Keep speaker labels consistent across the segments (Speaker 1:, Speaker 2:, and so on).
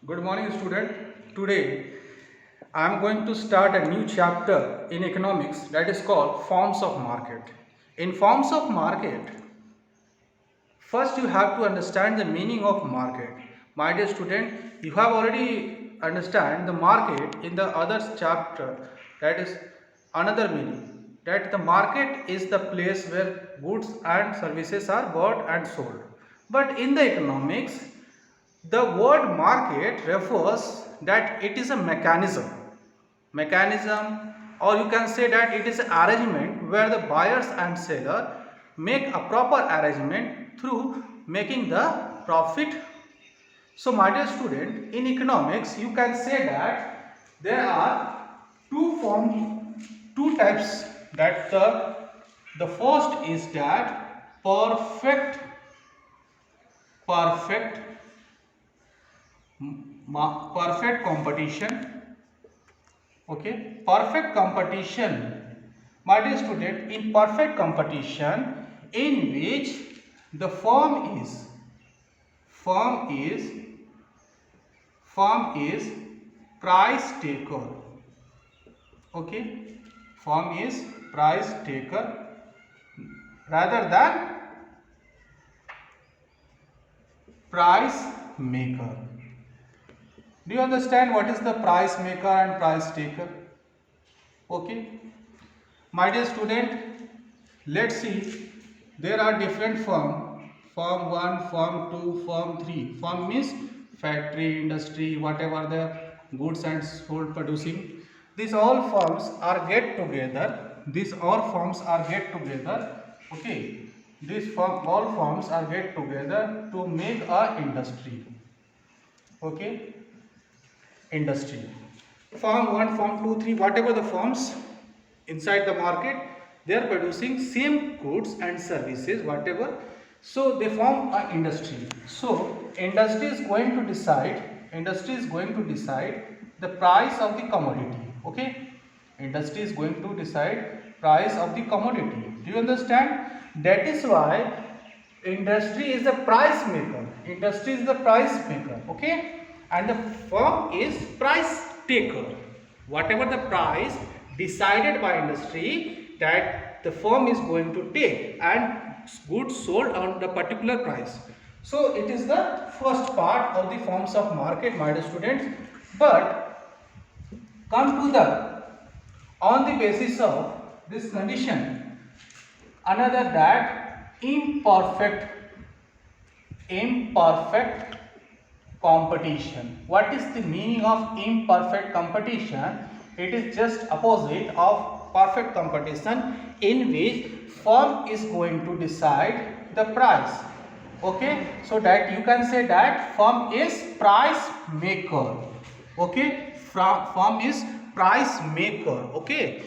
Speaker 1: Good morning, student. Today I am going to start a new chapter in economics that is called forms of market. In forms of market, first you have to understand the meaning of market. My dear student, you have already understand the market in the other chapter, that is another meaning, that the market is the place where goods and services are bought and sold. But in the economics, the word market refers that it is a mechanism, or you can say that it is an arrangement where the buyers and seller make a proper arrangement through making the profit. So my dear student, in economics you can say that there are two types, that the first is that perfect perfect competition. Okay, perfect competition, my dear student, in perfect competition in which the firm is price taker. Okay, firm is price taker rather than price maker. Do you understand what is the price maker and price taker? Okay, my dear student, let's see. There are different firm 1, firm 2, firm 3. Firm means factory, industry, whatever the goods and sold producing. These all firms are get together. Okay, all firms are get together to make a industry. Okay, industry. Firm 1, firm 2, 3, whatever the firms inside the market, they are producing same goods and services, whatever. So they form an industry. So industry is going to decide the price of the commodity. Okay, industry is going to decide price of the commodity. Do you understand? That is why industry is the price maker. Okay, and the firm is price taker. Whatever the price decided by industry, that the firm is going to take, and goods sold on the particular price. So it is the first part of the forms of market, my dear students. But come to the, on the basis of this condition, another, that imperfect competition. What is the meaning of imperfect competition? It is just opposite of perfect competition, in which firm is going to decide the price. Okay, so that you can say that firm is price maker. Okay, firm is price maker. Okay,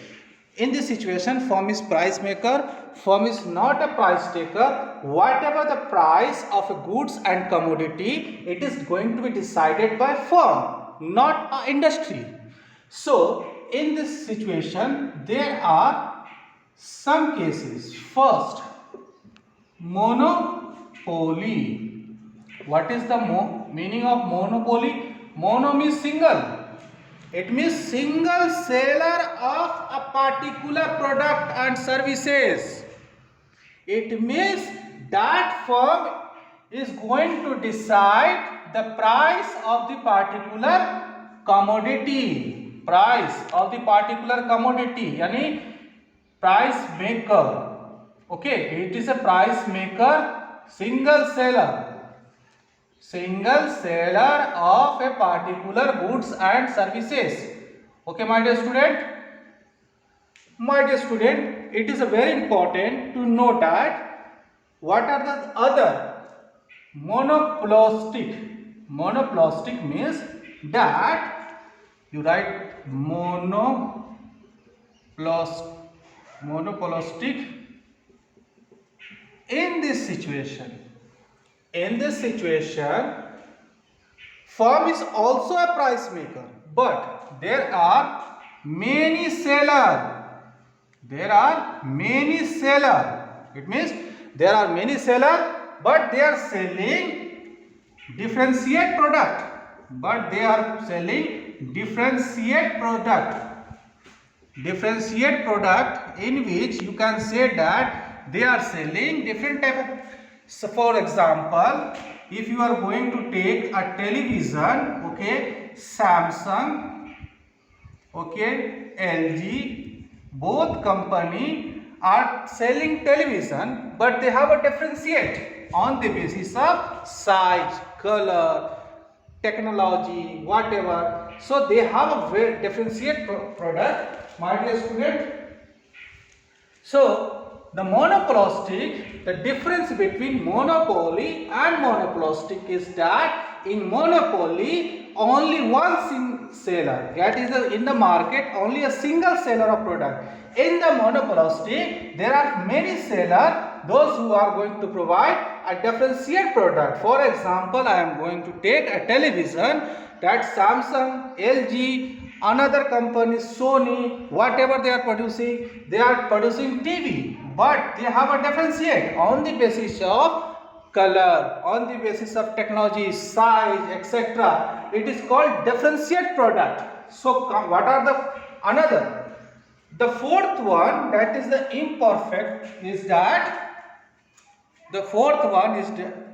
Speaker 1: in this situation, firm is price maker. Firm is not a price taker. Whatever the price of a goods and commodity, it is going to be decided by firm, not a industry. So in this situation, there are some cases. First, monopoly. What is the meaning of monopoly? Mono means single. It means single seller of a particular product and services. It means that firm is going to decide the price of the particular commodity. Yani price maker. Okay, it is a price maker, single seller of a particular goods and services. Okay, my dear student, it is very important to know that what are the other monopolistic. Monopolistic means that you write monopolistic. In this situation, firm is also a price maker, but there are many sellers. It means there are many sellers, but they are selling differentiate product. but they are selling differentiate product. Differentiate product in which you can say that they are selling different type of. So for example, if you are going to take a television, okay, Samsung, okay, LG, both company are selling television, but they have a differentiate on the basis of size, color, technology, whatever. So they have a very differentiate product, my dear student. So the monopolistic, the difference between monopoly and monopolistic is that in monopoly only one seller, that is in the market only a single seller of product. In the monopolistic there are many sellers, those who are going to provide a differentiate product. For example, I am going to take a television that Samsung, LG, another company, Sony, whatever they are producing TV, but they have a differentiate on the basis of color, on the basis of technology, size, etc. It is called differentiate product. So what are the another? The fourth one, that is the imperfect, is that the fourth one is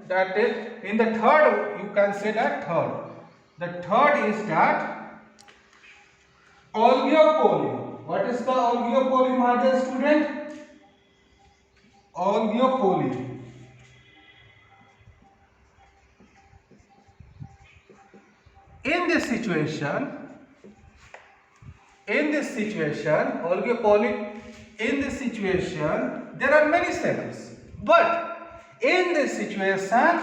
Speaker 1: that is in the third, you can say that third. The third is that oligopoly. What is the oligopoly, my dear student? Oligopoly. In this situation, oligopoly, in this situation, there are many sellers. But in this situation,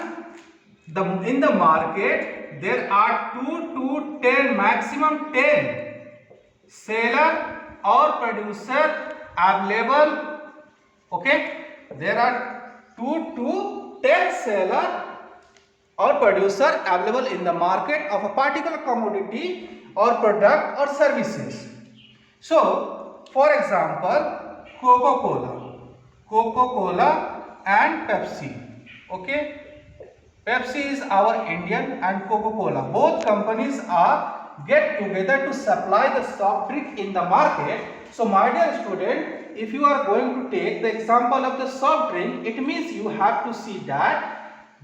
Speaker 1: in the market, there are 2 to 10, maximum 10 seller or producer available. Okay, there are 2 to 10 seller or producer available in the market of a particular commodity or product or services. So, for example, Coca-Cola and Pepsi. Okay, Pepsi is our Indian and Coca-Cola. Both companies are get together to supply the soft drink in the market. So, my dear student, if you are going to take the example of the soft drink, it means you have to see that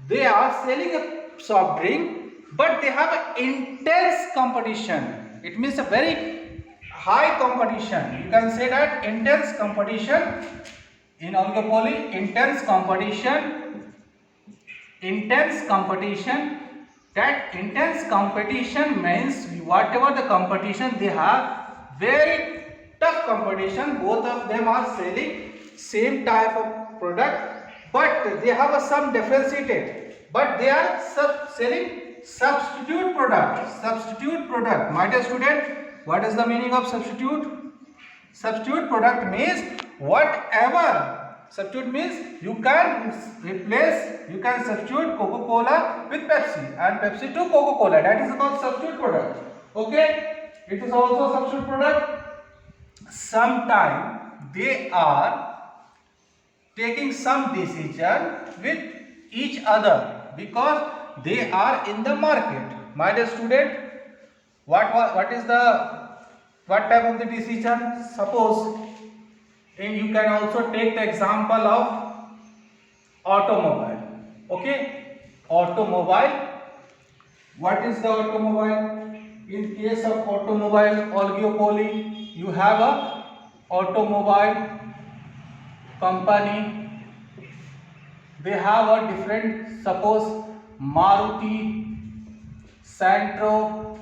Speaker 1: they are selling a soft drink, but they have an intense competition. It means a very high competition. You can say that intense competition in oligopoly, intense competition. That intense competition means whatever the competition they have, very tough competition. Both of them are selling same type of product, but they have some differentiated, but they are selling substitute product. My dear student, what is the meaning of substitute? Substitute product means whatever. Substitute means you can replace, you can substitute Coca-Cola with Pepsi and Pepsi to Coca-Cola. That is called substitute product. Okay, it is also substitute product. Sometimes they are taking some decision with each other because they are in the market. My dear student, what type of the decision? Suppose, and you can also take the example of automobile. Okay, automobile. What is the automobile? In case of automobile oligopoly, you have a automobile company. They have a different, suppose Maruti, Santro.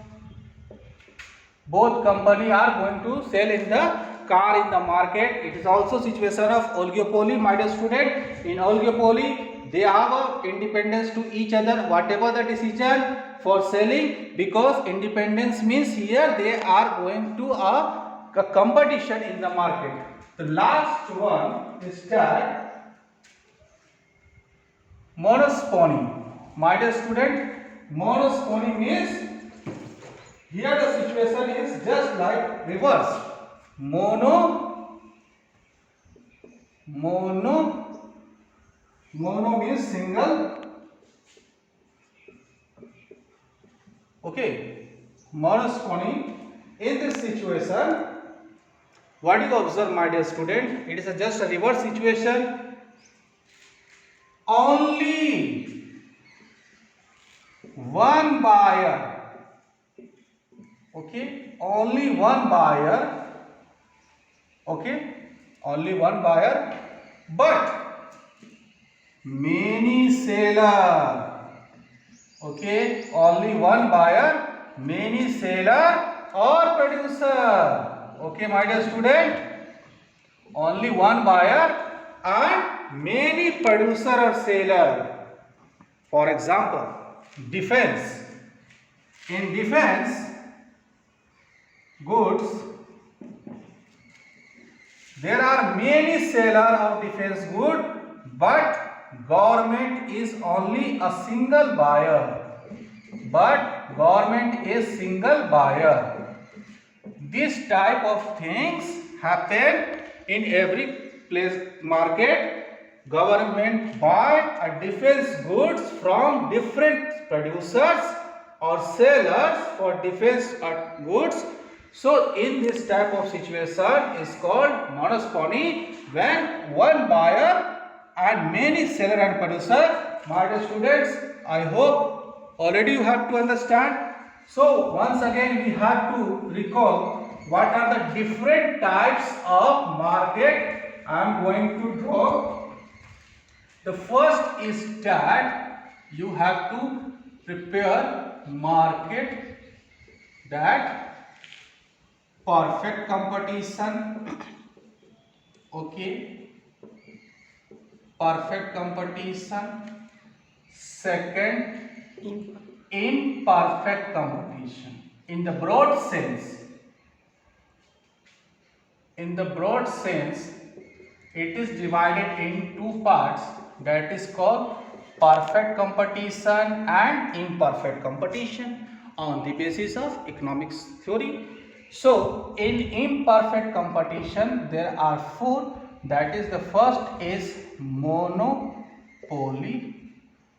Speaker 1: Both company are going to sell in the car in the market. It is also situation of oligopoly, my dear student. In oligopoly, they have a independence to each other, whatever the decision for selling, because independence means here they are going to a competition in the market. The last one is that monopoly. My dear student, monopoly means here the situation is just like reverse. Mono means single, Okay, monospony. In this situation, what you observe, my dear student? It is just a reverse situation. Only one buyer. Okay, only one buyer. Okay, only one buyer, but many seller. Okay, only one buyer, many seller or producer. Okay, my dear student, only one buyer and many producer or seller. For example, defense. In defense goods, there are many seller of defense good, but government is only a single buyer. But government is single buyer. This type of things happen in every place market. Government buy a defense goods from different producers or sellers for defense goods. So in this type of situation is called monospony, when one buyer and many seller and producer. My dear students, I hope already you have to understand. So once again we have to recall what are the different types of market I am going to draw. The first is that you have to prepare market that perfect competition. Okay, perfect competition. Second, imperfect competition. In the broad sense, it is divided in two parts, that is called perfect competition and imperfect competition on the basis of economics theory. So in imperfect competition there are four, that is, the first is monopoly,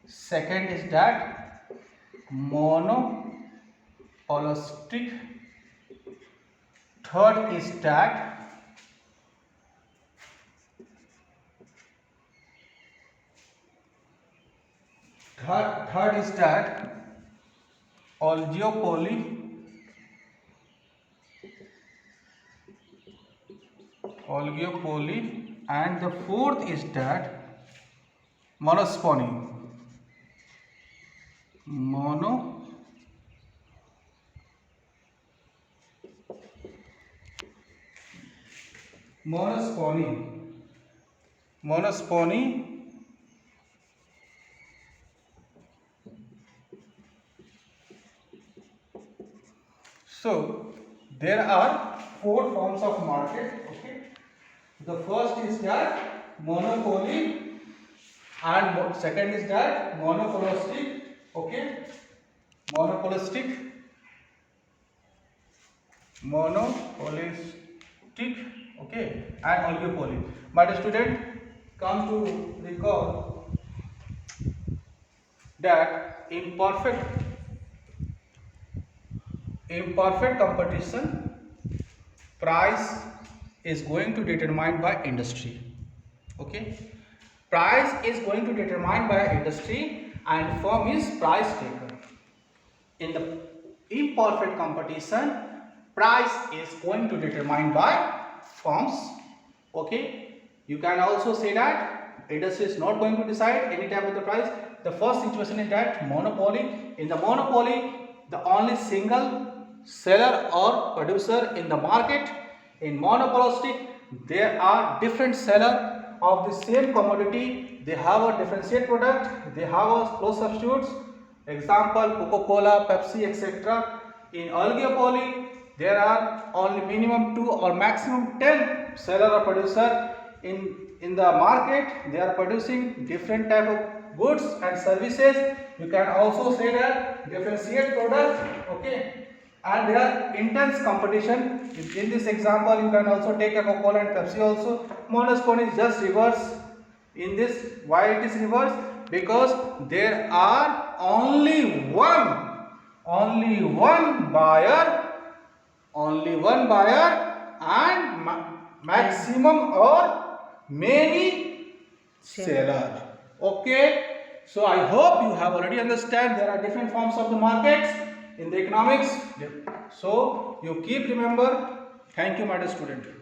Speaker 1: second is that monopolistic, third is that oligopoly, and the fourth is that monospony. Monospony. So there are four forms of market. Okay, the first is that monopoly, and second is that monopolistic. Okay, monopolistic, okay, and oligopoly. But student, come to recall that imperfect competition, price is going to determined by industry. Okay, price is going to determined by industry and firm is price taker. In the imperfect competition, price is going to determined by firms. Okay, you can also say that industry is not going to decide any type of the price. The first situation is that monopoly. In the monopoly, the only single seller or producer in the market. In monopolistic, there are different seller of the same commodity. They have a differentiate product, they have a close substitutes, example Coca-Cola, Pepsi, etc. In oligopoly, there are only minimum 2 or maximum 10 seller or producer in the market. They are producing different type of goods and services. You can also say that differentiate product. Okay, and there are intense competition. In this example, you can also take a Coca-Cola and Pepsi also. Monospony is just reverse. In this, why it is reverse? Because there are only only one buyer and maximum or many sellers. Okay, so I hope you have already understand there are different forms of the markets in the economics. So you keep remember. Thank you, my dear student.